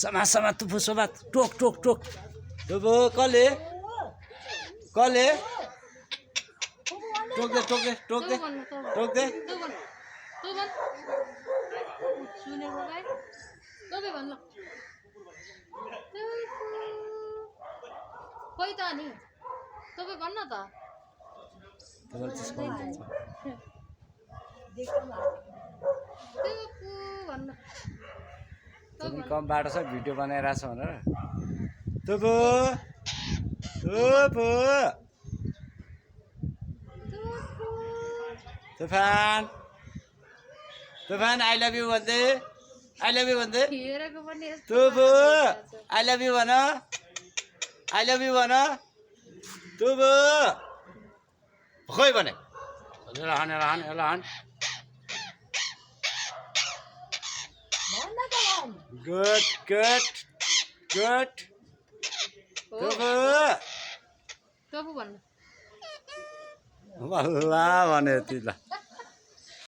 समाज समाज तुफु समाज टोक टोक टोक तुफु कसले कसले टोक्दै टोक्दै टोक्दै टोक्दै खोइ त नि तपाईँ भन्न त कम बाटो छ भिडियो बनाइरहेको छ भनेर तुफु तुफु तुफान तुफान आई लभ यू भन्दै आई लभ यू भन्दै तुफु आई लभ यू भन आई लभ यू भन तुफु खोइ भने रहन रहन रहन गुड गुड गुड टोपु भन्नु बल्ल भने यति ल